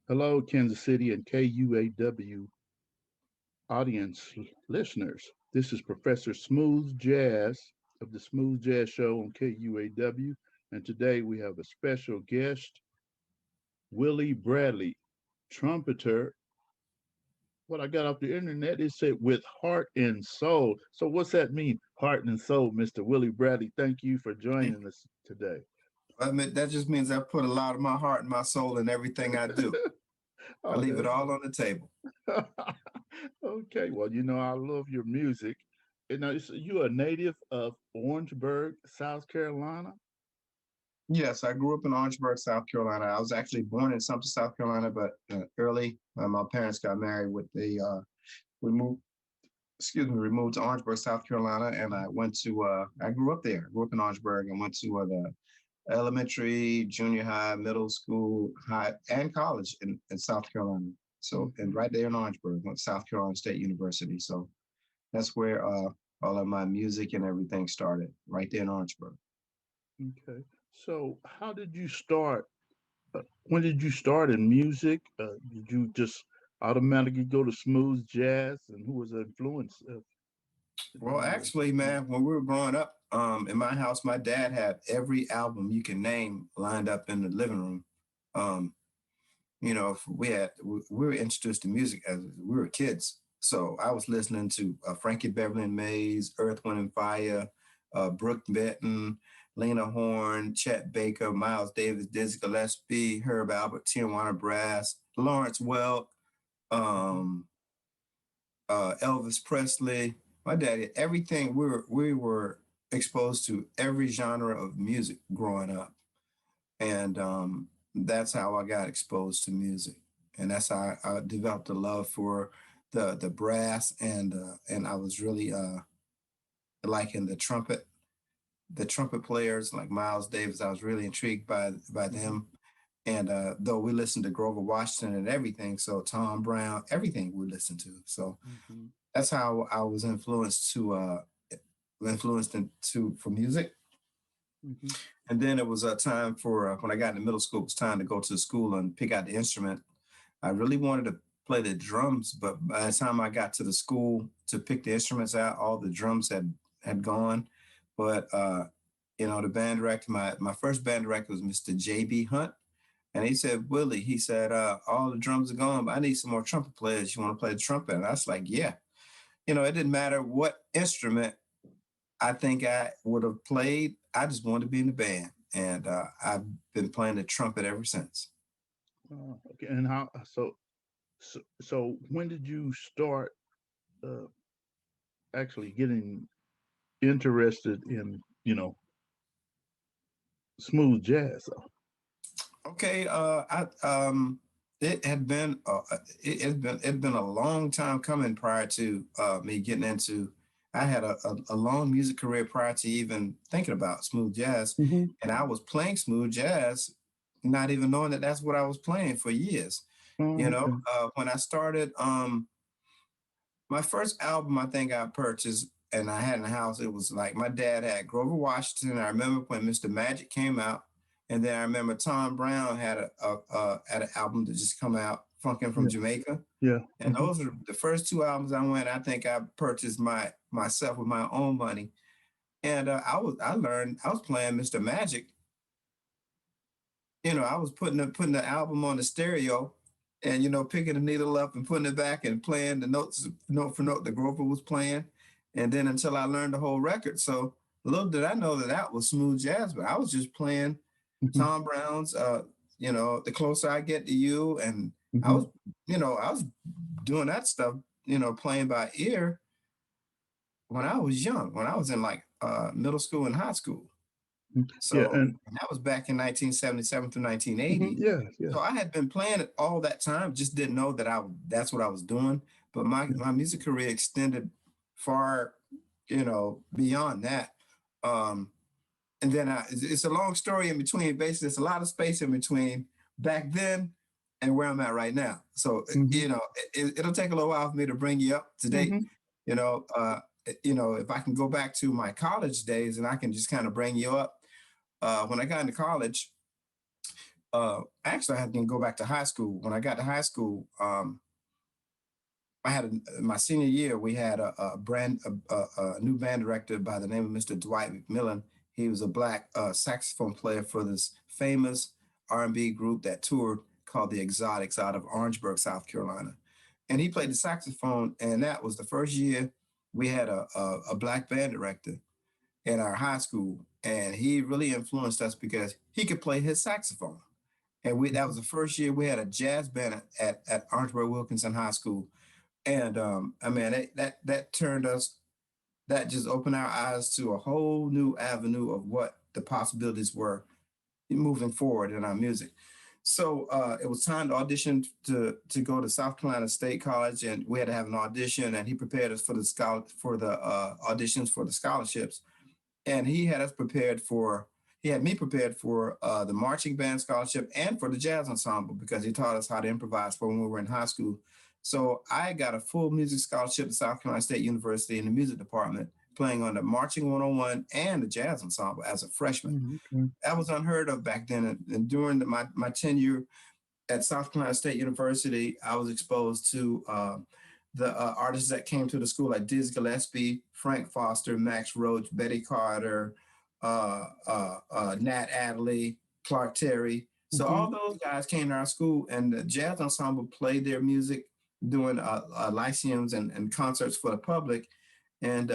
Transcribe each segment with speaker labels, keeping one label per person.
Speaker 1: Hello, Kansas City and KUAW audience listeners. This is Professor Smooth Jazz of the Smooth Jazz Show on KUAW, and today we have a special guest, Willie Bradley, trumpeter. What I got off the internet, it said with heart and soul. So, what's that mean, heart and soul, Mr. Willie Bradley? Thank you for joining us today.
Speaker 2: I mean, that just means I put a lot of my heart and my soul in everything I do. I
Speaker 1: Oh,
Speaker 2: leave it
Speaker 1: that's
Speaker 2: all on the table.
Speaker 1: okay. Well, I love your music. You're a native of Orangeburg, South Carolina.
Speaker 2: Yes, I grew up in Orangeburg, South Carolina. I was actually born in Sumter, South Carolina, but early, my parents got married we moved, we moved to Orangeburg, South Carolina, and I grew up there. I grew up in Orangeburg and went to the elementary, junior high, middle school, high, and college in South Carolina. So, and
Speaker 1: Hmm.
Speaker 2: right there in Orangeburg, went to South Carolina State University. So that's where all of my music and everything started, right there in Orangeburg.
Speaker 1: Okay. So, how did you start? When did you start in music? Did you just automatically go to smooth jazz? And who was the influence
Speaker 2: Well,
Speaker 1: in your?
Speaker 2: actually, man, when we were growing up, in my house, my dad had every album you can name lined up in the living room. Um, we were introduced to music as we were kids. So I was listening to Frankie Beverly and Mays, Earth, Wind and Fire, Brooke Benton, Lena Horne, Chet Baker, Miles Davis, Dizzy Gillespie, Herb Alpert, Tijuana Brass, Lawrence Welk,
Speaker 1: Mhm.
Speaker 2: um, Elvis Presley. My daddy, everything we were exposed to every genre of music growing up, and that's how I got exposed to music, and that's how I developed a love for the brass, and I was really liking the trumpet players like Miles Davis. I was really intrigued by
Speaker 1: Mhm.
Speaker 2: them, and though we listened to Grover Washington and everything, so Tom Brown, everything we listened to, so
Speaker 1: Mhm.
Speaker 2: that's how I was influenced into for music.
Speaker 1: Mhm.
Speaker 2: And then it was a time for when I got into middle school. It was time to go to school and pick out the instrument. I really wanted to play the drums, but by the time I got to the school to pick the instruments out, all the drums had gone. But the band director, my first band director was Mr. J.B. Hunt, and he said, Willie, he said, all the drums are gone, but I need some more trumpet players. You want to play the trumpet? And I was like, yeah. It didn't matter what instrument I think I would have played. I just wanted to be in the band, and I've been playing the trumpet ever since.
Speaker 1: Okay. And how? So when did you start uh, actually getting interested in smooth jazz?
Speaker 2: Okay, it had been it had been a long time coming prior to me getting into. I had a long music career prior to even thinking about smooth jazz,
Speaker 1: Hmm.
Speaker 2: and I was playing smooth jazz, not even knowing that that's what I was playing for years.
Speaker 1: Oh, okay.
Speaker 2: When I started, my first album I think I purchased and I had in the house, it was like my dad had Grover Washington. I remember when Mr. Magic came out, and then I remember Tom Brown had an album that just come out, Funkin' from
Speaker 1: Yeah.
Speaker 2: Jamaica.
Speaker 1: Yeah.
Speaker 2: And
Speaker 1: Hmm.
Speaker 2: those are the first two albums I went. I think I purchased myself with my own money, and I was playing Mr. Magic. I was putting the album on the stereo, and picking the needle up and putting it back and playing the notes note for note the Grover was playing, and then until I learned the whole record. So little did I know that that was smooth jazz, but I was just playing
Speaker 1: Hmm.
Speaker 2: Tom Brown's, The Closer I Get to You, and I
Speaker 1: Hmm.
Speaker 2: was, I was doing that stuff, playing by ear when I was young, when I was in like middle school and high school.
Speaker 1: Yeah.
Speaker 2: So
Speaker 1: And
Speaker 2: and that was back in 1977 through
Speaker 1: mhm,
Speaker 2: 1980.
Speaker 1: yeah. Yeah.
Speaker 2: So I had been playing it all that time, just didn't know that that's what I was doing. But
Speaker 1: Yeah.
Speaker 2: my music career extended far, beyond that. Um, and then it's a long story in between. Basically, it's a lot of space in between back then and where I'm at right now. So
Speaker 1: Hmm.
Speaker 2: it'll take a little while for me to bring you up to date.
Speaker 1: Hmm.
Speaker 2: You know, uh, if I can go back to my college days and I can just kind of bring you up when I got into college, Actually, I had to go back to high school. When I got to high school, I had my senior year. We had a new band director by the name of Mr. Dwight McMillan. He was a black saxophone player for this famous R&B group that toured called the Exotics out of Orangeburg, South Carolina. And he played the saxophone, and that was the first year we had a black band director in our high school, and he really influenced us because he could play his saxophone. And that was the first year we had a jazz band at Orangeburg Wilkinson High School. And I mean, that turned us, that just opened our eyes to a whole new avenue of what the possibilities were moving forward in our music. So it was time to audition to go to South Carolina State College, and we had to have an audition. And he prepared us for the auditions for the scholarships, and he had me prepared for the marching band scholarship and for the jazz ensemble because he taught us how to improvise for when we were in high school. So I got a full music scholarship at South Carolina State University in the music department, playing on the marching 101 and the jazz ensemble as a freshman.
Speaker 1: Okay.
Speaker 2: That was unheard of back then. And during my tenure at South Carolina State University, I was exposed to the artists that came to the school, like Dizzy Gillespie, Frank Foster, Max Roach, Betty Carter, Nat Adderley, Clark Terry. So
Speaker 1: Mm-hmm.
Speaker 2: all those guys came to our school, and the jazz ensemble played their music doing lyceums and concerts for the public. And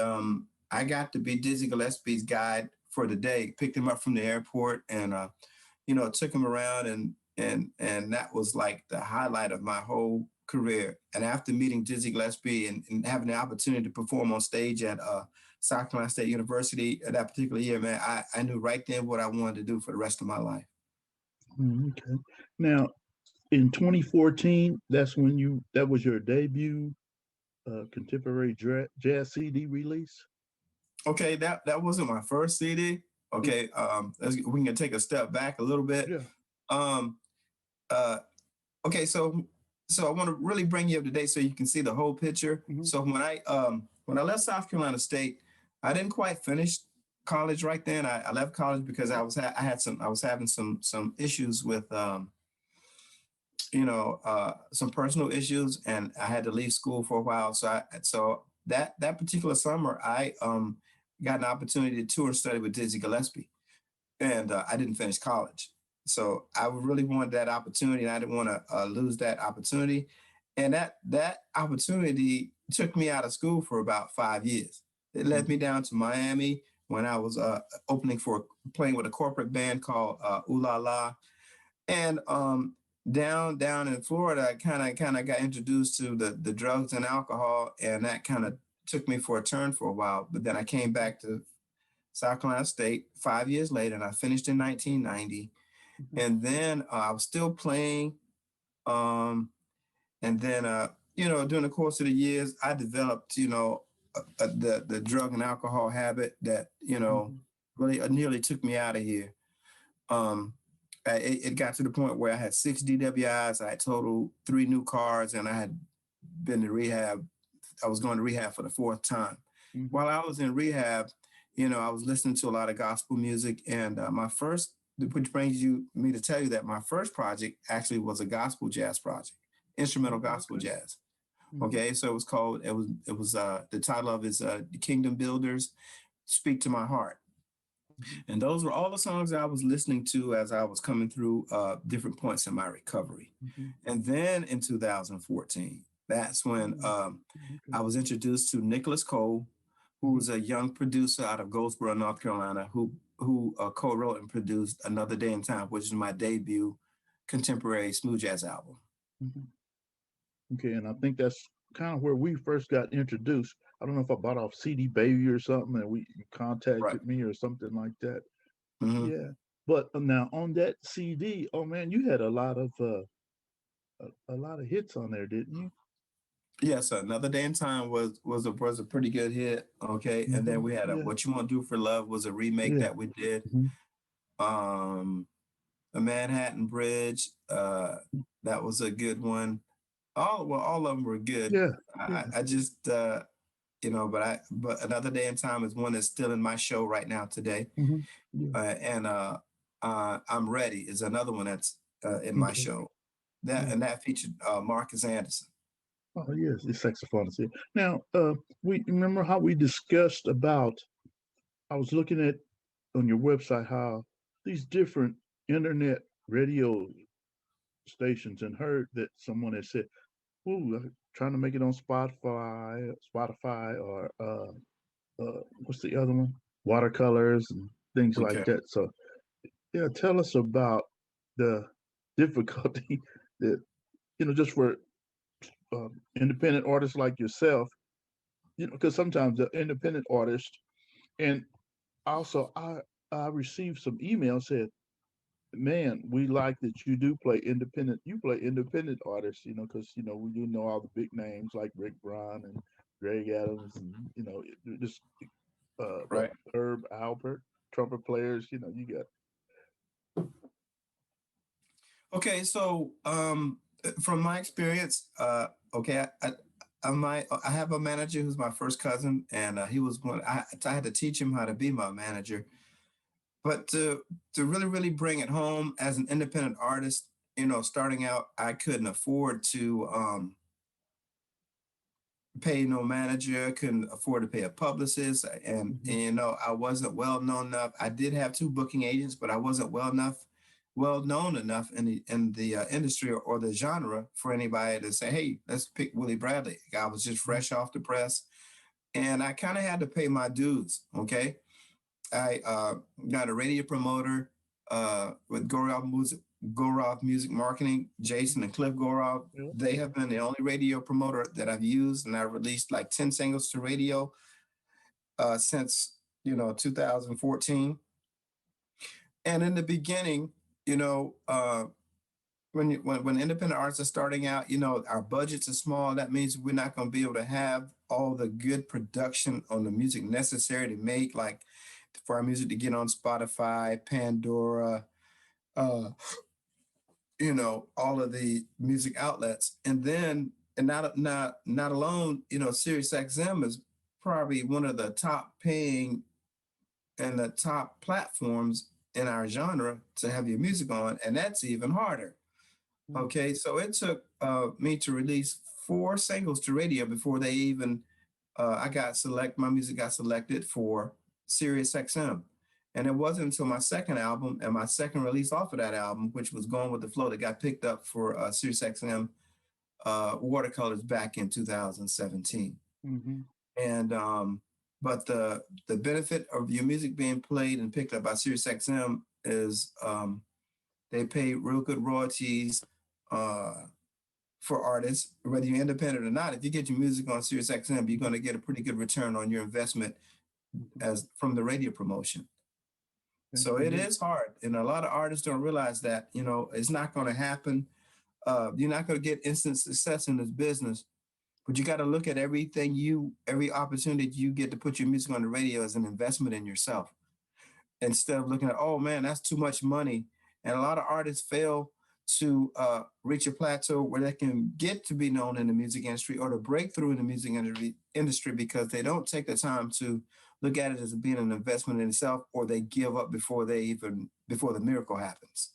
Speaker 2: I got to be Dizzy Gillespie's guide for the day, picked him up from the airport, and took him around, and that was like the highlight of my whole career. And after meeting Dizzy Gillespie and having the opportunity to perform on stage at South Carolina State University at that particular year, man, I knew right then what I wanted to do for the rest of my life.
Speaker 1: Okay. Now, in 2014, that was your debut contemporary jazz CD release.
Speaker 2: Okay, that wasn't my first CD.
Speaker 1: Yeah.
Speaker 2: Okay, we can take a step back a little bit.
Speaker 1: Yeah.
Speaker 2: Um, uh, okay, so I want to really bring you up to date so you can see the whole picture.
Speaker 1: Mm-hmm.
Speaker 2: So when I left South Carolina State, I didn't quite finish college right then. I left college because I was having some issues with some personal issues, and I had to leave school for a while. So that particular summer, I got an opportunity to tour and study with Dizzy Gillespie, and I didn't finish college. So I really wanted that opportunity, and I didn't want to lose that opportunity. And that opportunity took me out of school for about 5 years. It led me down to Miami when I was playing with a corporate band called Ooh La La, and down in Florida, I kind of got introduced to the drugs and alcohol, and that kind of took me for a turn for a while. But then I came back to South Carolina State 5 years later, and I finished in 1990.
Speaker 1: Mm-hmm.
Speaker 2: And then I was still playing. And then, during the course of the years, I developed, the drug and alcohol habit that,
Speaker 1: Mm-hmm.
Speaker 2: really nearly took me out of here. Um, it got to the point where I had 6 DWIs, I had total 3 new cars, and I had been to rehab. I was going to rehab for the 4th time.
Speaker 1: Mm-hmm.
Speaker 2: While I was in rehab, I was listening to a lot of gospel music, and which brings me to tell you that my first project actually was a gospel jazz project, instrumental gospel jazz.
Speaker 1: Mm-hmm.
Speaker 2: Okay, so it was the title of is Kingdom Builders, Speak to My Heart. And those were all the songs I was listening to as I was coming through different points in my recovery.
Speaker 1: Mm-hmm.
Speaker 2: And then in 2014, that's when I was introduced to Nicholas Cole, who was a young producer out of Goldsboro, North Carolina, who co-wrote and produced Another Day in Time, which is my debut contemporary smooth jazz album.
Speaker 1: Mm-hmm. Okay, and I think that's kind of where we first got introduced. I don't know if I bought off CD Baby or something, and you contacted me or something like that.
Speaker 2: Mm-hmm.
Speaker 1: Yeah, but now on that CD, oh man, you had a lot of hits on there, didn't you?
Speaker 2: Yes, Another Day in Time was a pretty good hit. Okay, and then we had
Speaker 1: Yeah.
Speaker 2: What You Want to Do for Love was a remake that we did. A Manhattan Bridge, that was a good one. All of them were good.
Speaker 1: Yeah.
Speaker 2: I just but Another Day in Time is one that's still in my show right now today.
Speaker 1: Yeah.
Speaker 2: And I'm Ready is another one that's in my
Speaker 1: Okay.
Speaker 2: show. That
Speaker 1: Yeah.
Speaker 2: and that featured Marcus Anderson.
Speaker 1: Oh yes, the saxophonist. Yeah. Now, we remember how we discussed about. I was looking at on your website how these different internet radio stations and heard that someone had said, "Ooh, trying to make it on Spotify, or what's the other one? Watercolors and things like
Speaker 2: Okay.
Speaker 1: that." So, yeah, tell us about the difficulty that just for independent artists like yourself, because sometimes the independent artist, and also I received some emails said, "Man, we like that you do play independent. You play independent artists, because we do know all the big names like Rick Brown and Greg Adams, and just what
Speaker 2: Right.
Speaker 1: Herb Alpert, trumpet players. You got."
Speaker 2: Okay. So from my experience, okay, I have a manager who's my first cousin, and he was one. I had to teach him how to be my manager. But to really bring it home as an independent artist, starting out, I couldn't afford to pay no manager. I couldn't afford to pay a publicist,
Speaker 1: Mm-hmm.
Speaker 2: I wasn't well known enough. I did have two booking agents, but I wasn't well known enough in the industry, or the genre for anybody to say, "Hey, let's pick Willie Bradley." I was just fresh off the press, and I kind of had to pay my dues. Okay, I got a radio promoter with Goroff Music Marketing, Jason and Cliff Goroff.
Speaker 1: Yeah.
Speaker 2: They have been the only radio promoter that I've used, and I released like 10 singles to radio since 2014. And in the beginning, you know, uh, when independent artists are starting out, our budgets are small. That means we're not going to be able to have all the good production on the music necessary to make, like for our music to get on Spotify, Pandora, uh, all of the music outlets. And then, and not alone, Sirius XM is probably one of the top paying and the top platforms in our genre to have your music on, and that's even harder.
Speaker 1: Mm-hmm.
Speaker 2: Okay, so it took me to release four singles to radio before they even my music got selected for Sirius XM. And it wasn't until my second album and my second release off of that album, which was Going with the Flow, that got picked up for Sirius XM Watercolors back in 2017.
Speaker 1: Mm-hmm.
Speaker 2: And but the benefit of your music being played and picked up by Sirius XM is they pay real good royalties uh, for artists, whether you're independent or not. If you get your music on Sirius XM, you're going to get a pretty good return on your investment
Speaker 1: Mm-hmm.
Speaker 2: as from the radio promotion.
Speaker 1: And
Speaker 2: So it
Speaker 1: you,
Speaker 2: is hard, and a lot of artists don't realize that. It's not going to happen. You're not going to get instant success in this business, but you got to look at every opportunity you get to put your music on the radio as an investment in yourself, instead of looking at, oh man, that's too much money. And a lot of artists fail to reach a plateau where they can get to be known in the music industry or to break through in the music industry because they don't take the time to look at it as being an investment in itself, or they give up before the miracle happens.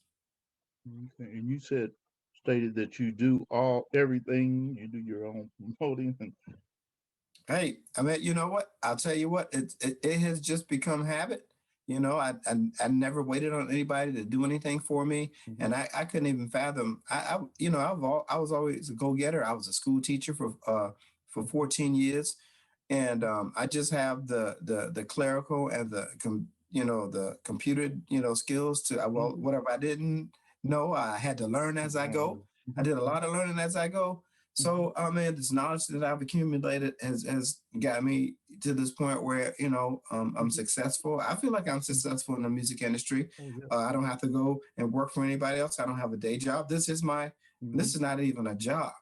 Speaker 1: okay, and you stated that you do everything. You do your own promoting, and
Speaker 2: Hey, I mean, you know what? I'll tell you what, it has just become habit. I never waited on anybody to do anything for me,
Speaker 1: mm-hmm.
Speaker 2: and I couldn't even fathom. I was always a go getter. I was a school teacher for 14 years, and I just have the clerical and the computer skills to well,
Speaker 1: Mm-hmm.
Speaker 2: whatever I didn't know, I had to learn as I go. I
Speaker 1: Mm-hmm.
Speaker 2: did a lot of learning as I go.
Speaker 1: Mm-hmm.
Speaker 2: So, I mean, this knowledge that I've accumulated has got me to this point where, I'm
Speaker 1: Mm-hmm.
Speaker 2: successful. I feel like I'm successful in the music industry.
Speaker 1: Oh yeah.
Speaker 2: I don't have to go and work for anybody else. I don't have a day job.
Speaker 1: Mm-hmm.
Speaker 2: This is not even a job.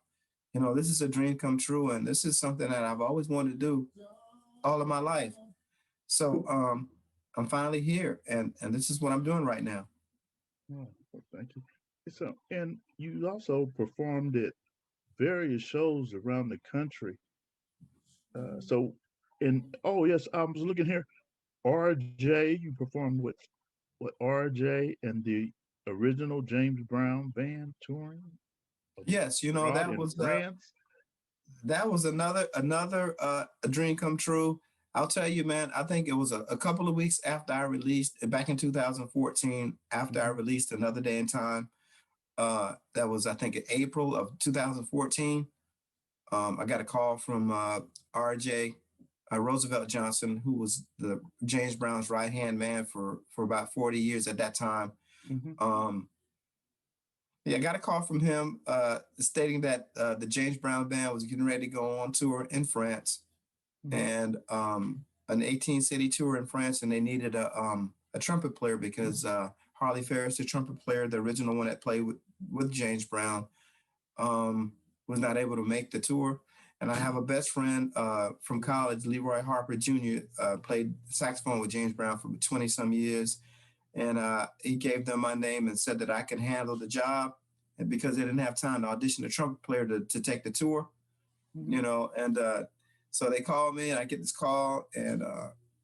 Speaker 2: This is a dream come true. And this is something that I've always wanted to do all of my life. So, I'm finally here, and this is what I'm doing right now.
Speaker 1: Oh, well, thank you. So, and you also performed at various shows around the country. So, and oh yes, I was looking here. RJ, you performed with RJ and the original James Brown band touring
Speaker 2: Yes,
Speaker 1: abroad in France.
Speaker 2: that was another a dream come true. I'll tell you, man. I think it was a couple of weeks after I released back in 2014. After I
Speaker 1: Mm-hmm.
Speaker 2: released Another Day in Time, that was I think in April of 2014. I got a call from RJ Roosevelt Johnson, who was the James Brown's right hand man for about 40 years at that time.
Speaker 1: Mm-hmm.
Speaker 2: Um, yeah, I got a call from him stating that the James Brown band was getting ready to go on tour in France,
Speaker 1: Mm-hmm.
Speaker 2: and an 18 city tour in France, and they needed a trumpet player because Harley Ferris, the trumpet player, the original one that played with James Brown, was not able to make the tour. And I have a best friend from college, Leroy Harper Jr., played saxophone with James Brown for 20 some years. And he gave them my name and said that I could handle the job. And because they didn't have time to audition a trumpet player to take the tour,
Speaker 1: Mm-hmm.
Speaker 2: you know, and so they called me and I get this call and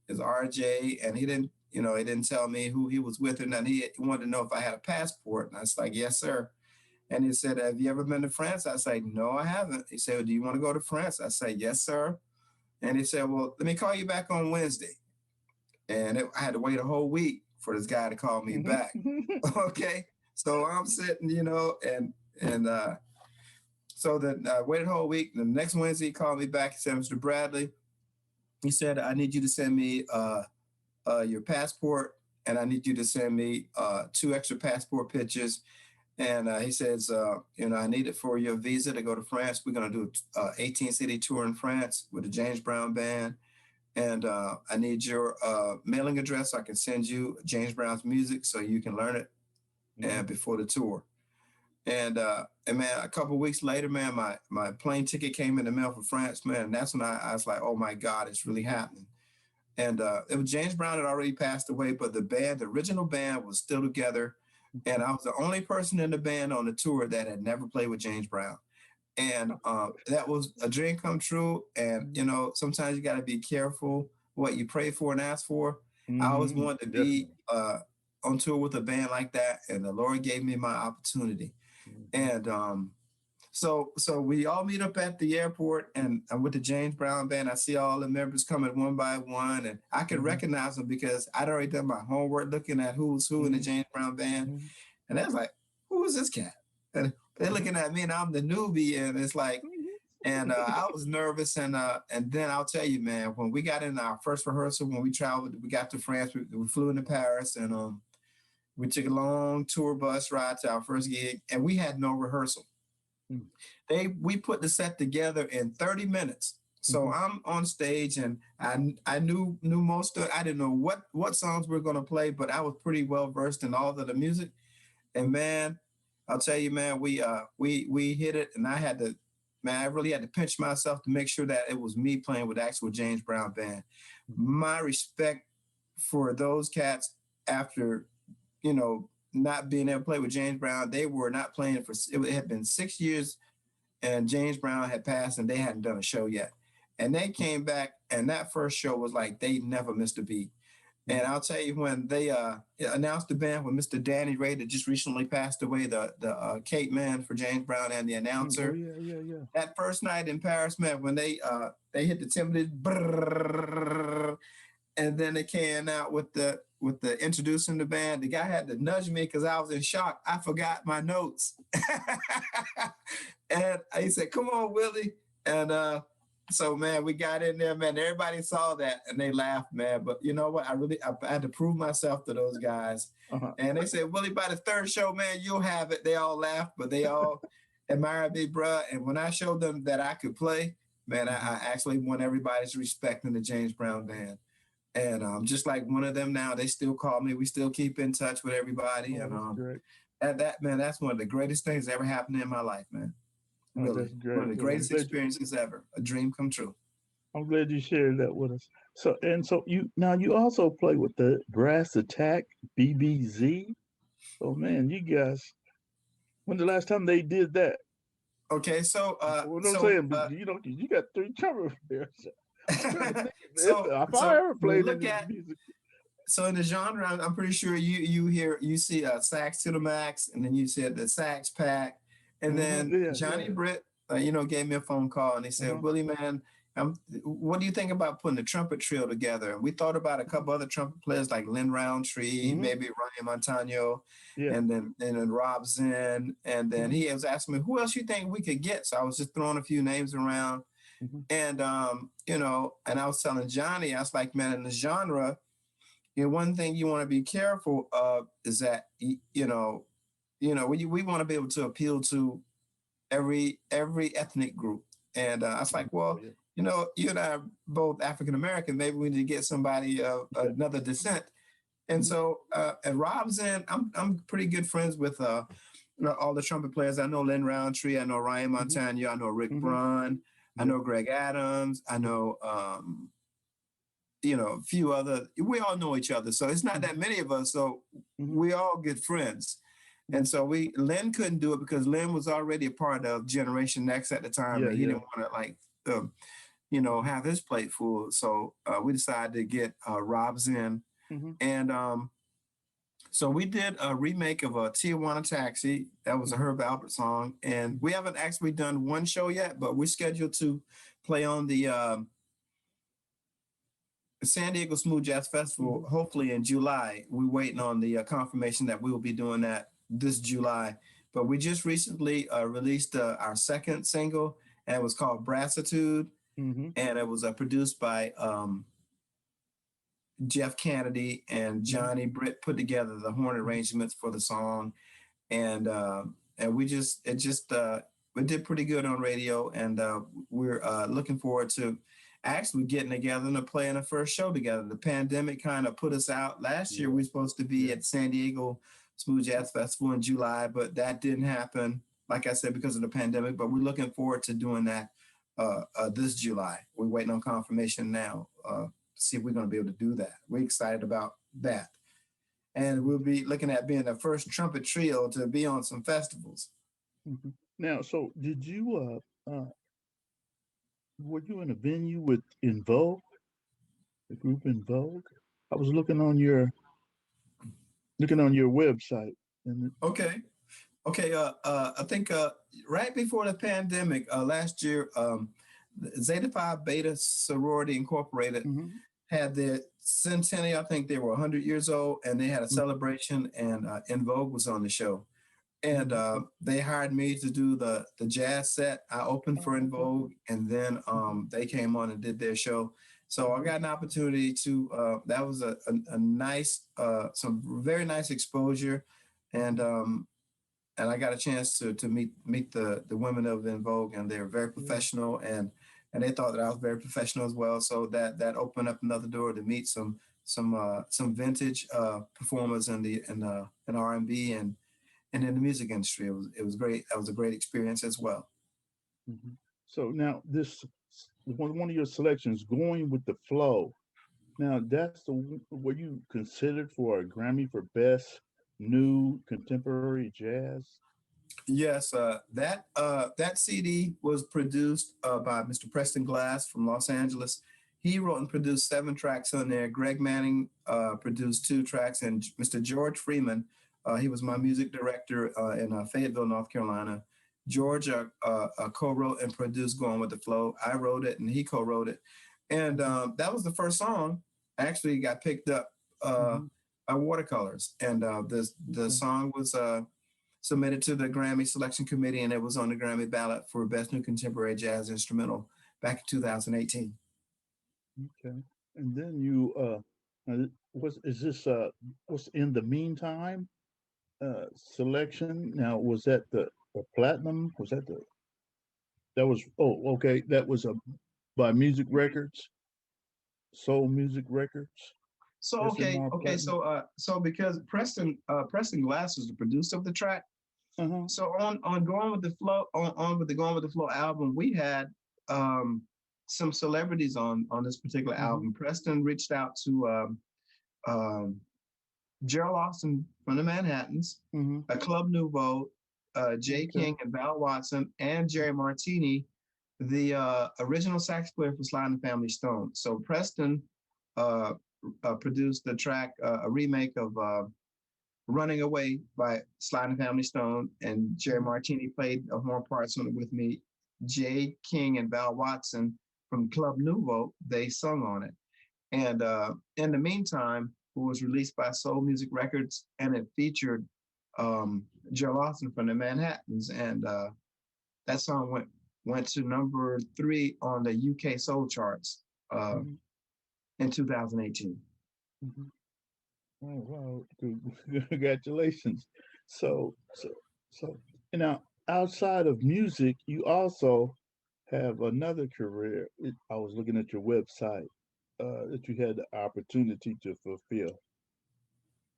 Speaker 2: it's RJ and he didn't tell me who he was with or nothing. He wanted to know if I had a passport. And I was like, yes, sir. And he said, have you ever been to France? I said, no, I haven't. He said, well, do you want to go to France? I said, yes, sir. And he said, well, let me call you back on Wednesday. And I had to wait a whole week for this guy to call me back.
Speaker 1: Mm-hmm.
Speaker 2: Okay. So I'm sitting, and so then I waited a whole week. The next Wednesday, he called me back. He said, Mr. Bradley, he said, I need you to send me your passport and I need you to send me 2 extra passport pictures. And he says, I need it for your visa to go to France. We're going to do an 18 city tour in France with the James Brown band. And I need your mailing address so I can send you James Brown's music so you can learn it and before the tour. And man, a couple of weeks later, man, my plane ticket came in the mail for France, man. And that's when I was like, oh my God, it's really happening. And it was James Brown had already passed away, but the original band was still together. And I was the only person in the band on the tour that had never played with James Brown. And that was a dream come true. And, sometimes you got to be careful what you pray for and ask for. I always
Speaker 1: Mm-hmm.
Speaker 2: wanted to be
Speaker 1: Definitely.
Speaker 2: on tour with a band like that. And the Lord gave me my opportunity.
Speaker 1: Mm-hmm.
Speaker 2: And so we all meet up at the airport, and I'm with the James Brown band. I see all the members coming one by one, and I could
Speaker 1: Mm-hmm.
Speaker 2: recognize them because I'd already done my homework looking at who's who in the James Brown band.
Speaker 1: Mm-hmm.
Speaker 2: And I was like, who is this cat? And they're
Speaker 1: Mm-hmm.
Speaker 2: looking at me, and I'm the newbie, and it's like, and I was nervous, and then I'll tell you, man, when we got in our first rehearsal, when we traveled, we got to France, we flew into Paris, and we took a long tour bus ride to our first gig, and we had no rehearsal. We put the set together in 30 minutes. So
Speaker 1: Mm-hmm.
Speaker 2: I'm on stage and I knew most of it. I didn't know what songs we were gonna play, but I was pretty well versed in all of the music. And man, I'll tell you, man, we hit it, and I really had to pinch myself to make sure that it was me playing with the actual James Brown band. My respect for those cats after, not being able to play with James Brown, they were not playing it had been 6 years and James Brown had passed and they hadn't done a show yet. And they came back and that first show was like they never missed a beat. And I'll tell you, when they announced the band with Mr. Danny Ray that just recently passed away, the Cape man for James Brown and the
Speaker 1: Oh
Speaker 2: announcer,
Speaker 1: yeah, yeah, yeah.
Speaker 2: that first night in Paris, man, when they hit the timid brrrr, and then they came out with the introducing the band. The guy had to nudge me because I was in shock. I forgot my notes. And he said, come on, Willie. And so, man, we got in there, man. Everybody saw that and they laughed, man. But you know what? I had to prove myself to those guys.
Speaker 1: Uh-huh.
Speaker 2: And they said, Willie, by the third show, man, you'll have it. They all laughed, but they all admired me, bruh. And when I showed them that I could play, man, I actually won everybody's respect in the James Brown band. And just like one of them now, they still call me. We still keep in touch with everybody.
Speaker 1: Oh,
Speaker 2: And
Speaker 1: that's great.
Speaker 2: that man, that's one of the greatest things that ever happened in my life, man.
Speaker 1: Oh,
Speaker 2: Really,
Speaker 1: that's
Speaker 2: one of
Speaker 1: great.
Speaker 2: the
Speaker 1: Well,
Speaker 2: greatest experiences ever. A dream come true.
Speaker 1: I'm glad you shared that with us. So you also play with the Brass Attack BBZ. Oh man, you guys. When the last time they did that?
Speaker 2: Okay, so
Speaker 1: What I'm saying, but you got 3 trumpets there. So I'm trying to think if
Speaker 2: so
Speaker 1: I
Speaker 2: so
Speaker 1: ever
Speaker 2: when we
Speaker 1: played
Speaker 2: look
Speaker 1: any
Speaker 2: at
Speaker 1: music.
Speaker 2: So in the genre, I'm pretty sure you see a sax to the max, and then you said the sax pack, and then
Speaker 1: Yeah,
Speaker 2: Johnny
Speaker 1: yeah.
Speaker 2: Britt, gave me a phone call and he said,
Speaker 1: Uh-huh.
Speaker 2: Willie, man, what do you think about putting a trumpet trio together? And we thought about a couple other trumpet players like Lynn Roundtree,
Speaker 1: Hmm.
Speaker 2: maybe Ryan Montano,
Speaker 1: Yeah.
Speaker 2: and then Rob Zinn, and then
Speaker 1: Hmm.
Speaker 2: he was asking me who else you think we could get. So I was just throwing a few names around,
Speaker 1: Hmm.
Speaker 2: and and I was telling Johnny, I was like, man, in the genre, one thing you want to be careful of is that we want to be able to appeal to every ethnic group. And I was like,
Speaker 1: Oh
Speaker 2: well,
Speaker 1: yeah.
Speaker 2: you and I are both African American. Maybe we need to get somebody of
Speaker 1: Yeah.
Speaker 2: another descent. And
Speaker 1: Hmm.
Speaker 2: so, and Rob's in. I'm pretty good friends with all the trumpet players. I know Lynn Roundtree. I know Ryan
Speaker 1: Hmm.
Speaker 2: Montano. I know Rick
Speaker 1: Hmm.
Speaker 2: Braun. I
Speaker 1: Yeah.
Speaker 2: know Greg Adams. I know a few other. We all know each other, so it's not
Speaker 1: Hmm.
Speaker 2: that many of us. So
Speaker 1: Hmm.
Speaker 2: we all good friends. And
Speaker 1: Hmm.
Speaker 2: so Lynn couldn't do it because Lynn was already a part of Generation X at the time,
Speaker 1: Yeah,
Speaker 2: and he
Speaker 1: yeah.
Speaker 2: didn't want to
Speaker 1: Hmm.
Speaker 2: have his plate full. So we decided to get Rob Zinn,
Speaker 1: Hmm.
Speaker 2: and so we did a remake of a Tijuana Taxi. That was a
Speaker 1: Hmm.
Speaker 2: Herb Alpert song, and we haven't actually done one show yet, but we're scheduled to play on the San Diego Smooth Jazz Festival,
Speaker 1: Hmm.
Speaker 2: hopefully in July. We're waiting on the confirmation that we will be doing that this July. But we just recently released our second single, and it was called Brassitude,
Speaker 1: Hmm.
Speaker 2: and it was produced by Jeff Kennedy and
Speaker 1: Hmm.
Speaker 2: Johnny Britt put together the horn arrangements for the song, and we just it just we did pretty good on radio, and we're looking forward to actually getting together and playing the first show together. The pandemic kind of put us out. Last year we
Speaker 1: Yeah.
Speaker 2: were supposed to be
Speaker 1: Yeah.
Speaker 2: at San Diego Smooth Jazz Festival in July, but that didn't happen. Like I said, because of the pandemic. But we're looking forward to doing that this July. We're waiting on confirmation now to see if we're going to be able to do that. We're excited about that, and we'll be looking at being the first trumpet trio to be on some festivals.
Speaker 1: Hmm. Now, so did you were you in a venue with In Vogue, the group In Vogue? I was looking on your website, and
Speaker 2: Okay. Okay. I think right before the pandemic, last year, Zeta Phi Beta Sorority Incorporated
Speaker 1: mm-hmm,
Speaker 2: had their centennial. I think they were 100 years old, and they had a
Speaker 1: mm-hmm,
Speaker 2: celebration, and In Vogue was on the show. And
Speaker 1: mm-hmm.
Speaker 2: they hired me to do the jazz set. I opened for
Speaker 1: Oh,
Speaker 2: In
Speaker 1: okay.
Speaker 2: Vogue, and then
Speaker 1: Mm-hmm,
Speaker 2: they came on and did their show. So I
Speaker 1: mm-hmm,
Speaker 2: got an opportunity to. That was a nice, some very nice exposure, and
Speaker 1: mm-hmm.
Speaker 2: um, and I got a chance to meet the women of In Vogue, and they're very
Speaker 1: Yeah.
Speaker 2: professional, and they thought that I was very professional as well. So that opened up another door to meet some vintage performers in R&B and in the music industry. It was great. That was a great experience as well.
Speaker 1: Mm-hmm. So now this one of your selections, Going with the Flow. Now that's were you considered for a Grammy for Best New Contemporary Jazz?
Speaker 2: Yes, that CD was produced by Mr. Preston Glass from Los Angeles. He wrote and produced 7 tracks on there. Greg Manning produced 2 tracks, and Mr. George Freeman, he was my
Speaker 1: Mm-hmm,
Speaker 2: music director in Fayetteville, North Carolina. George co-wrote and produced "Going with the Flow." I wrote it, and he co-wrote it, and
Speaker 1: mm-hmm,
Speaker 2: that was the first song. Actually, got picked up
Speaker 1: mm-hmm.
Speaker 2: by Watercolors, and the
Speaker 1: Okay.
Speaker 2: song was submitted to the Grammy Selection Committee, and it was on the Grammy ballot for Best New Contemporary Jazz Instrumental back in 2018.
Speaker 1: Okay. And then you was is this what's in the meantime selection? Now was that the platinum? Was that was okay. That was by Music Records, Soul Music Records,
Speaker 2: So
Speaker 1: SMR Platinum.
Speaker 2: so because Preston Glass was the producer of the track,
Speaker 1: Uh-huh.
Speaker 2: so on Going with the Flow on with the Going with the Flow album, we had um, some celebrities on this particular
Speaker 1: Mm-hmm.
Speaker 2: album. Preston reached out to um, Gerald Austin from the Manhattans,
Speaker 1: Mm-hmm.
Speaker 2: Club Nouveau, Jay
Speaker 1: Okay.
Speaker 2: King and Val Watson, and Jerry Martini, the original sax player for Sly and the Family Stone. So Preston produced the track, a remake of Running Away by Sly and the Family Stone, and Jerry Martini played horn parts on it with me. Jay King and Val Watson from Club Nouveau, they sung on it. And in the meantime, it was released by Soul Music Records, and it featured Joe Lawson from the Manhattans, and that song went to number 3 on the UK soul charts
Speaker 1: Mhm.
Speaker 2: in 2018.
Speaker 1: Mhm. Oh, wow. Congratulations. So, so, so, and now outside of music, you also have another career. I was looking at your website that you had the opportunity to fulfill,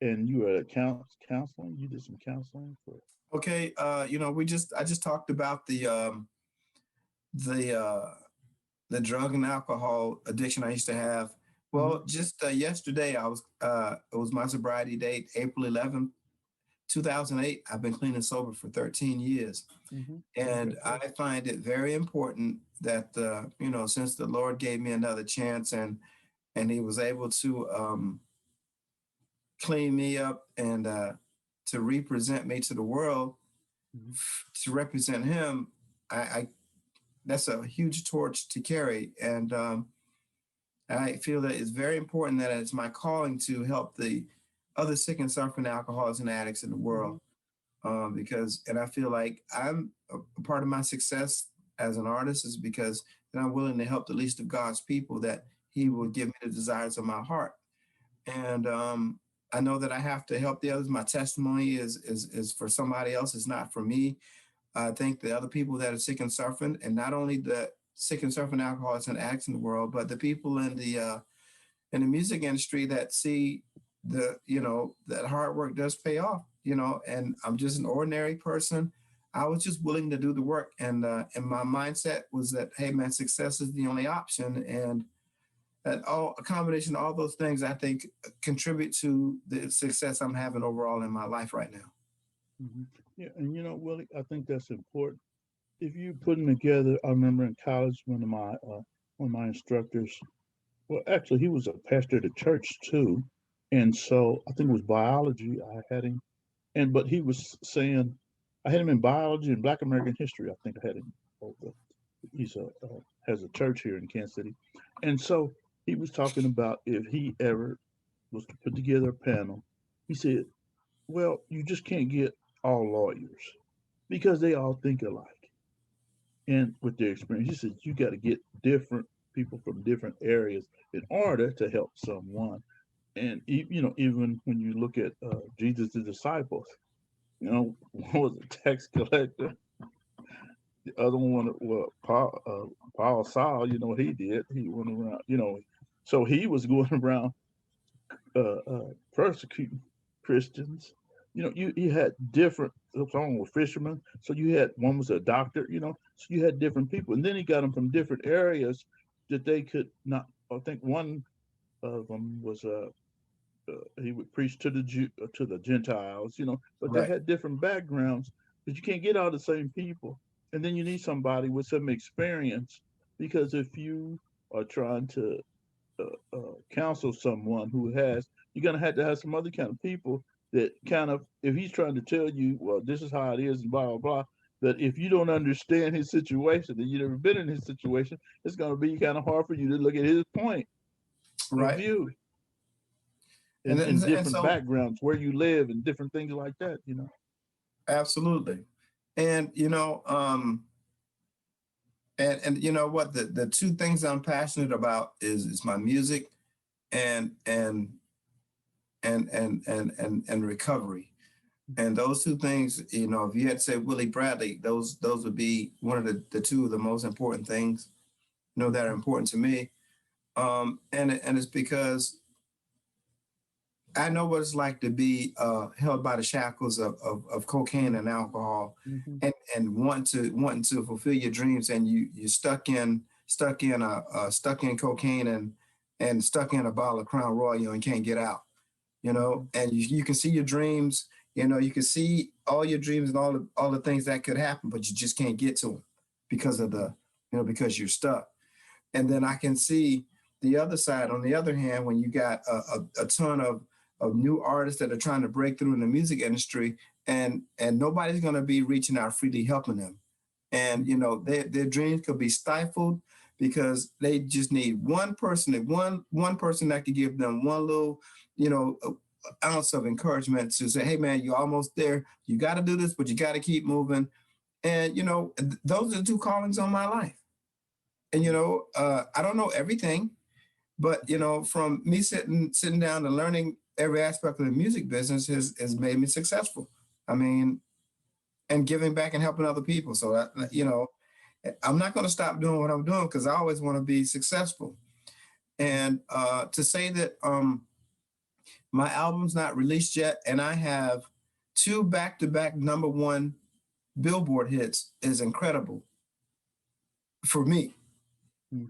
Speaker 1: and you were at counseling. You did some counseling for.
Speaker 2: Okay, I just talked about the uh, the drug and alcohol addiction I used to have.
Speaker 1: Hmm.
Speaker 2: Well, just yesterday, it was my sobriety date, April 11th, 2008. I've been clean and sober for 13 years.
Speaker 1: Hmm.
Speaker 2: And I
Speaker 1: Congratulations.
Speaker 2: find it very important that, since the Lord gave me another chance and he was able to clean me up and to represent me to the world,
Speaker 1: Hmm.
Speaker 2: to represent him, I that's a huge torch to carry. And I feel that it's very important that it's my calling to help the other sick and suffering alcoholics and addicts in the world.
Speaker 1: Hmm.
Speaker 2: And I feel like a part of my success as an artist is because that I'm willing to help the least of God's people, that He will
Speaker 1: Hmm.
Speaker 2: give me the desires of my heart. And I know that I have to help the others. My testimony is for somebody else. It's not for me. I think the other people that are sick and suffering, and not only the sick and suffering alcoholics and addicts in the world, but the people in the music industry that see that hard work does pay off. And I'm just an ordinary person. I was just willing to do the work, and my mindset was that, hey man, success is the only option, and that all a combination of all those things I think contribute to the success I'm having overall in my life right now.
Speaker 1: Hmm. Yeah, and Willie, I think that's important. If you putting together, I remember in college, one of my instructors. Well, actually, he was a pastor at a church too, and so I think it was biology. I had him, but he was saying I had him in biology and Black American history. I think I had him. Over. He's a has a church here in Kansas City, and so he was talking about if he ever was to put together a panel. He said, "Well, you just can't get all lawyers because they all think alike, and with their experience." He said, "You got to get different people from different areas in order to help someone." And even when you look at Jesus' disciples, one was a tax collector, the other one was Paul Saul. You know what he did? He went around, so he was going around persecuting Christians. You had different. Some were fishermen, so you had one was a doctor. So you had different people, and then he got them from different areas that they could not. I think one of them was he would preach to the to the Gentiles, but they
Speaker 2: Right.
Speaker 1: had different backgrounds. But you can't get all the same people, and then you need somebody with some experience because if you are trying to counsel someone who has, you're gonna have to have some other kind of people that kind of, if he's trying to tell you, well, this is how it is, and blah blah blah. But if you don't understand his situation and you've never been in his situation, it's gonna be kind of hard for you to look at his point of
Speaker 2: Right.
Speaker 1: view
Speaker 2: And
Speaker 1: in
Speaker 2: then, and
Speaker 1: different
Speaker 2: so
Speaker 1: backgrounds, where you live, and different things like that.
Speaker 2: absolutely. And you know what, the two things I'm passionate about is my music and and recovery. And those two things, if you had to say Willie Bradley, those would be one of the two of the most important things, that are
Speaker 1: Mhm.
Speaker 2: important to me. And it's because I know what it's like to be held by the shackles of cocaine and alcohol,
Speaker 1: Mhm.
Speaker 2: and wanting to fulfill your dreams, and you're stuck in cocaine and stuck in a bottle of Crown Royal and can't get out.
Speaker 1: Mhm.
Speaker 2: And you can see your dreams. You can see all your dreams and all the things that could happen, but you just can't get to them because of
Speaker 1: Mhm.
Speaker 2: because you're stuck. And then I can see the other side, on the other hand, when you got a ton of new artists that are trying to break through in the music industry, and nobody's going to be reaching out freely helping them, and you know their dreams could be stifled because they just need one person, one person that could give them one little, you know, ounce of encouragement to say, hey man, you're almost there. You got to do this, but you got to keep moving. And you know, those are the two callings on my life. And you know, I don't know everything, but you know, from me sitting down and learning every aspect of the music business has made me successful. I mean, and giving back and helping other people. So you know, I'm not going to stop doing what I'm doing because I always want to be successful. And to say that my album's not released yet, and I have two back-to-back number one Billboard hits is incredible for me.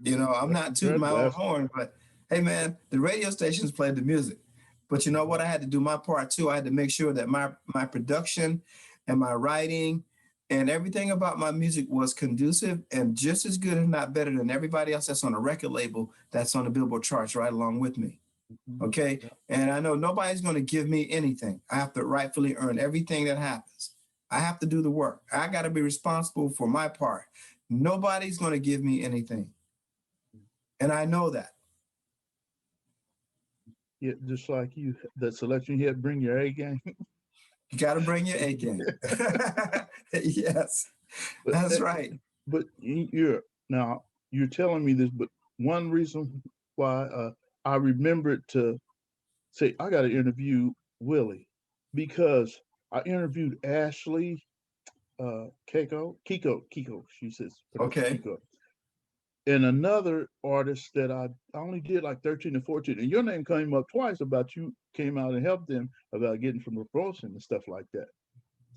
Speaker 2: You know, I'm not tooting my own horn, but hey, man, the radio stations played the music. But you know what? I had to do my part too. I had to make sure that my production and my writing and everything about my music was conducive and just as good, if not better, than everybody else that's on a record label that's on the Billboard charts right along with me. Okay.
Speaker 1: Yeah.
Speaker 2: And I know nobody's going to give me anything. I have to rightfully earn everything that happens. I have to do the work. I got to be responsible for my part. Nobody's going to give me anything. And I know that.
Speaker 1: Yeah, just like you, the selection you had, bring your A game.
Speaker 2: You got to bring your A game. Yes,
Speaker 1: But
Speaker 2: that's right.
Speaker 1: but you're now you're telling me this, but one reason why I remembered to say I got to interview Willie because I interviewed Ashley Kiko. She says pronounced
Speaker 2: Okay.
Speaker 1: Kiko, and another artist that I only did like 13 and 14, and your name came up twice about you came out and helped them about getting from the promotion and stuff like that.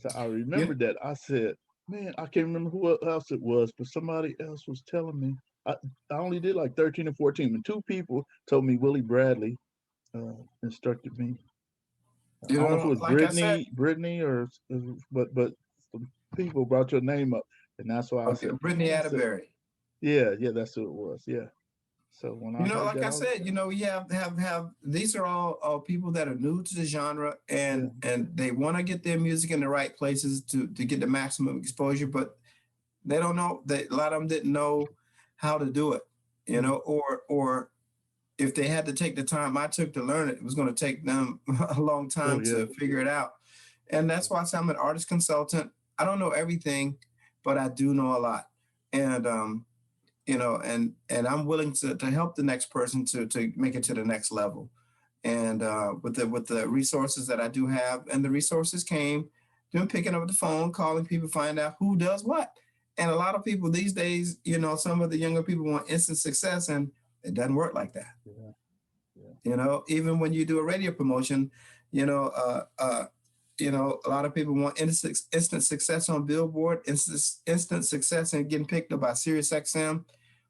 Speaker 1: So I
Speaker 2: You,
Speaker 1: remembered that. I said, man, I can't remember who else it was, but somebody else was telling me. I only did like 13 and 14, and two people told me Willie Bradley instructed me.
Speaker 2: you
Speaker 1: I don't know if it
Speaker 2: know,
Speaker 1: was
Speaker 2: like I said,
Speaker 1: Brittany, or but some people brought your name up, and that's why I
Speaker 2: okay,
Speaker 1: said,
Speaker 2: Brittany
Speaker 1: man, I said,
Speaker 2: Atterbury.
Speaker 1: yeah, that's who it was, yeah. So when I
Speaker 2: You know,
Speaker 1: heard
Speaker 2: like
Speaker 1: that,
Speaker 2: I
Speaker 1: I was,
Speaker 2: said, you know, we have these are all people that are new to the genre
Speaker 1: yeah,
Speaker 2: and they want to get their music in the right places to get the maximum exposure, but they don't know that a lot of them didn't know how to do it, you
Speaker 1: mm,
Speaker 2: know, or if they had to take the time I took to learn it, it was going to take them a long
Speaker 1: oh
Speaker 2: time
Speaker 1: yeah,
Speaker 2: to figure it out. And that's why I say I'm an artist consultant. I don't know everything, but I do know a lot. And you know, and I'm willing to help the next person to make it to the next level. And with the resources that I do have, and the resources came doing picking up the phone, calling people, find out who does what. And a lot of people these days, you know, some of the younger people want instant success, and it doesn't work like that.
Speaker 1: yeah, yeah,
Speaker 2: You know, even when you do a radio promotion, you know, you know, a lot of people want instant success on Billboard, instant success and getting picked up by Sirius XM,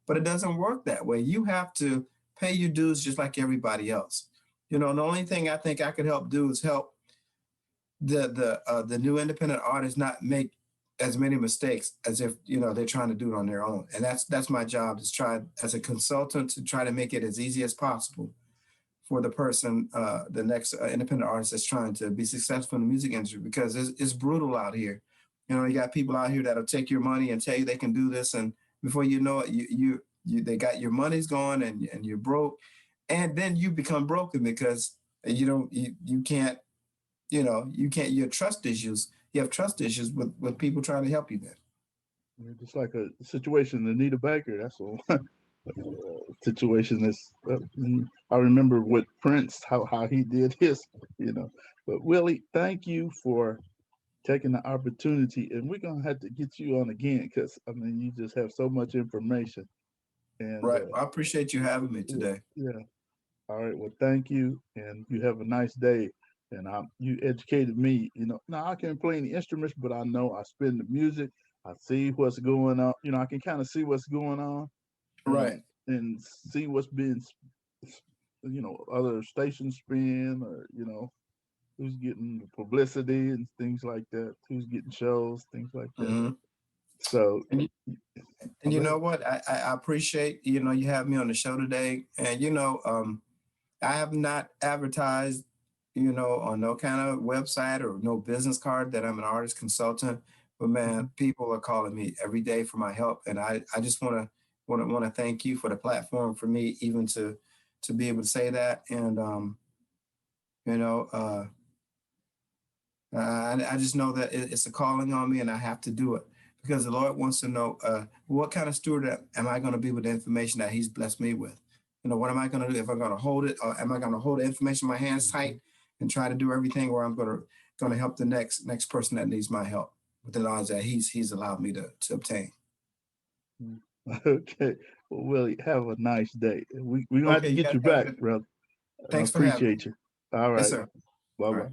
Speaker 2: but it doesn't work that way. You have to pay your dues just like everybody else. You know, the only thing I think I could help do is help the new independent artists not make as many mistakes as if you know they're trying to do it on their own. And that's my job is try as a consultant to try to make it as easy as possible for the person, the next independent artist that's trying to be successful in the music industry because it's brutal out here. You know, you got people out here that'll take your money and tell you they can do this, and before you know it, you they got your money's gone and you're broke, and then you become broken because you can't you can't you have trust issues. You have trust issues with people trying to help you. Then
Speaker 1: yeah. Just like a situation, Anita Baker. That's a situation that's. I remember with Prince how he did his, you know. But Willie, thank you for taking the opportunity, and we're gonna have to get you on again because I mean you just have so much information, and
Speaker 2: right. I appreciate you having me
Speaker 1: yeah,
Speaker 2: today.
Speaker 1: yeah. All right, well, thank you, and you have a nice day. And you educated me. You know, now I can't play any instruments, but I know I spin the music. I see what's going on. You know, I can kind of see what's going on,
Speaker 2: Right.
Speaker 1: and see what's being, other stations spin, or who's getting the publicity and things like that. Who's getting shows, things like that.
Speaker 2: Hmm.
Speaker 1: So,
Speaker 2: And you know what? I appreciate, you have me on the show today. And, I have not advertised, on no kind of website or no business card that I'm an artist consultant. But man, people are calling me every day for my help. And I just want to thank you for the platform for me even to be able to say that. And you know, I just know that it's a calling on me and I have to do it because the Lord wants to know what kind of steward am I going to be with the information that He's blessed me with? What am I going to do if I'm going to hold it, or am I going to hold the information in my hands tight and try to do everything, where I'm going to help the next person that needs my help with the knowledge that He's allowed me to obtain.
Speaker 1: Okay. Well, Willie, have a nice day. We're gonna have
Speaker 2: Okay,
Speaker 1: to
Speaker 2: you
Speaker 1: get
Speaker 2: guys
Speaker 1: you
Speaker 2: have a
Speaker 1: back,
Speaker 2: good.
Speaker 1: brother. I
Speaker 2: Thanks for having me.
Speaker 1: appreciate you. All
Speaker 2: Yes,
Speaker 1: right.
Speaker 2: sir.
Speaker 1: Bye
Speaker 2: All
Speaker 1: bye.
Speaker 2: right.